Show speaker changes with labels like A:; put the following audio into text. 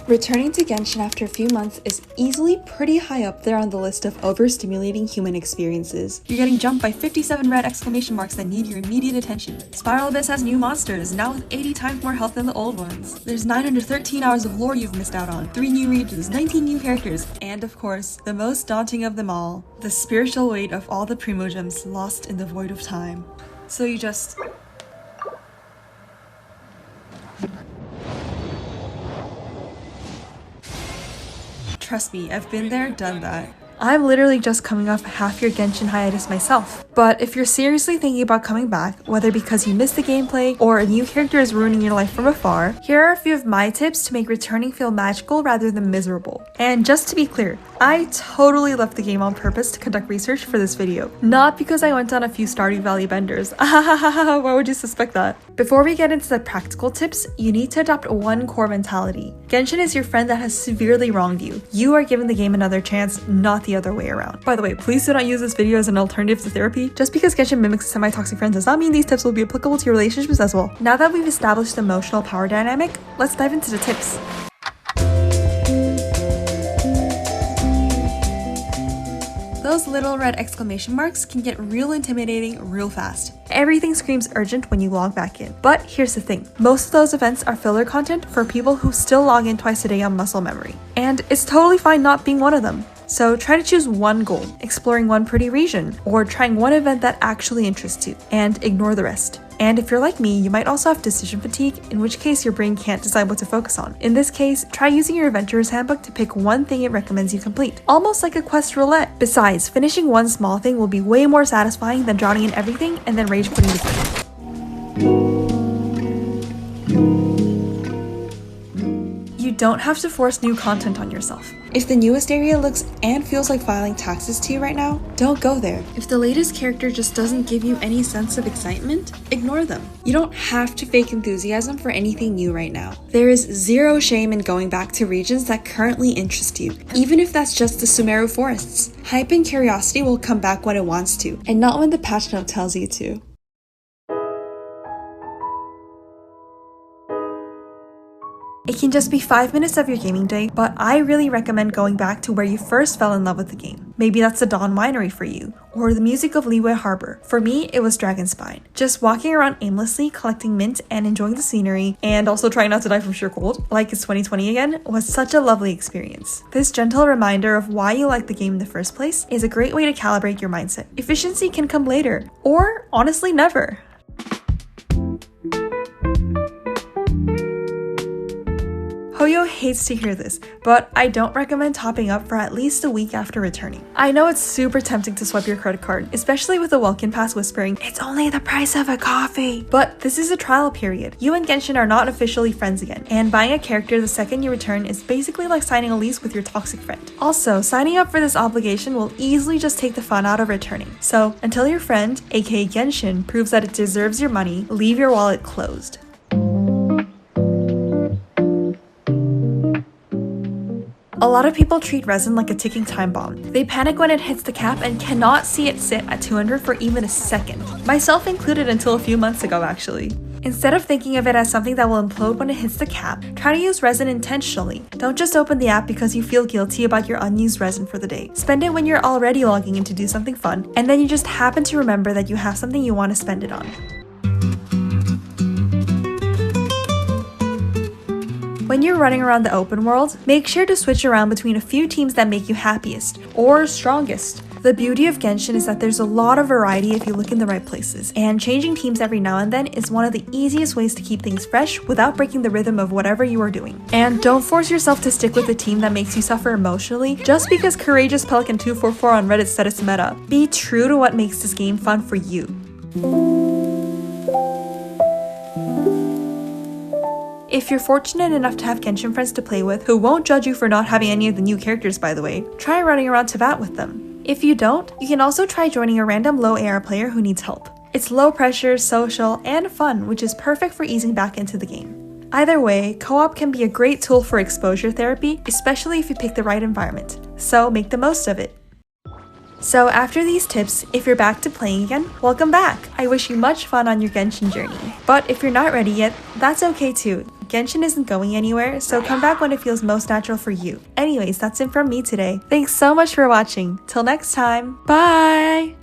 A: Returning to Genshin after a few months is easily pretty high up there on the list of overstimulating human experiences.
B: You're getting jumped by 57 red exclamation marks that need your immediate attention. Spiral Abyss has new monsters, now with 80 times more health than the old ones. There's 913 hours of lore you've missed out on, 3 new regions, 19 new characters, and of course, the most daunting of them all, the spiritual weight of all the Primogems lost in the void of time. So you just... Trust me, I've been there, done that. I'm literally just coming off half your Genshin hiatus myself. But if you're seriously thinking about coming back, whether because you missed the gameplay or a new character is ruining your life from afar, here are a few of my tips to make returning feel magical rather than miserable. And just to be clear, I totally left the game on purpose to conduct research for this video, not because I went on a few Stardew Valley benders. Why would you suspect that? Before we get into the practical tips, you need to adopt one core mentality. Genshin is your friend that has severely wronged you. You are giving the game another chance, not the other way around. By the way, please do not use this video as an alternative to therapy. Just because Genshin mimics semi-toxic friends does not mean these tips will be applicable to your relationships as well. Now that we've established the emotional power dynamic, let's dive into the tips. Those little red exclamation marks can get real intimidating real fast. Everything screams urgent when you log back in. But here's the thing, most of those events are filler content for people who still log in twice a day on muscle memory. And it's totally fine not being one of them. So try to choose one goal, exploring one pretty region, or trying one event that actually interests you, and ignore the rest. And if you're like me, you might also have decision fatigue, in which case your brain can't decide what to focus on. In this case, try using your Adventurer's Handbook to pick one thing it recommends you complete, almost like a quest roulette. Besides, finishing one small thing will be way more satisfying than drowning in everything and then rage quitting the game. You don't have to force new content on yourself. If the newest area looks and feels like filing taxes to you right now, don't go there. If the latest character just doesn't give you any sense of excitement, ignore them. You don't have to fake enthusiasm for anything new right now. There is zero shame in going back to regions that currently interest you, even if that's just the Sumeru forests. Hype and curiosity will come back when it wants to, and not when the patch note tells you to. It can just be 5 minutes of your gaming day, but I really recommend going back to where you first fell in love with the game. Maybe that's the Dawn Winery for you, or the music of Liyue Harbor. For me, it was Dragonspine. Just walking around aimlessly, collecting mint and enjoying the scenery, and also trying not to die from sheer cold, like it's 2020 again, was such a lovely experience. This gentle reminder of why you like the game in the first place is a great way to calibrate your mindset. Efficiency can come later, or honestly never. Hokø hates to hear this, but I don't recommend topping up for at least a week after returning. I know it's super tempting to swipe your credit card, especially with the Welkin Pass whispering, "It's only the price of a coffee." But this is a trial period. You and Genshin are not officially friends again, and buying a character the second you return is basically like signing a lease with your toxic friend. Also, signing up for this obligation will easily just take the fun out of returning. So, until your friend, aka Genshin, proves that it deserves your money, leave your wallet closed. A lot of people treat resin like a ticking time bomb. They panic when it hits the cap and cannot see it sit at 200 for even a second. Myself included until a few months ago, actually. Instead of thinking of it as something that will implode when it hits the cap, try to use resin intentionally. Don't just open the app because you feel guilty about your unused resin for the day. Spend it when you're already logging in to do something fun, and then you just happen to remember that you have something you want to spend it on. When you're running around the open world, make sure to switch around between a few teams that make you happiest, or strongest. The beauty of Genshin is that there's a lot of variety if you look in the right places, and changing teams every now and then is one of the easiest ways to keep things fresh without breaking the rhythm of whatever you are doing. And don't force yourself to stick with a team that makes you suffer emotionally just because Courageous Pelican 244 on Reddit said it's meta. Be true to what makes this game fun for you. If you're fortunate enough to have Genshin friends to play with, who won't judge you for not having any of the new characters by the way, try running around Teyvat with them. If you don't, you can also try joining a random low AR player who needs help. It's low pressure, social, and fun, which is perfect for easing back into the game. Either way, co-op can be a great tool for exposure therapy, especially if you pick the right environment. So make the most of it. So after these tips, if you're back to playing again, welcome back! I wish you much fun on your Genshin journey. But if you're not ready yet, that's okay too. Genshin isn't going anywhere, so come back when it feels most natural for you. Anyways, that's it from me today. Thanks so much for watching. Till next time, bye!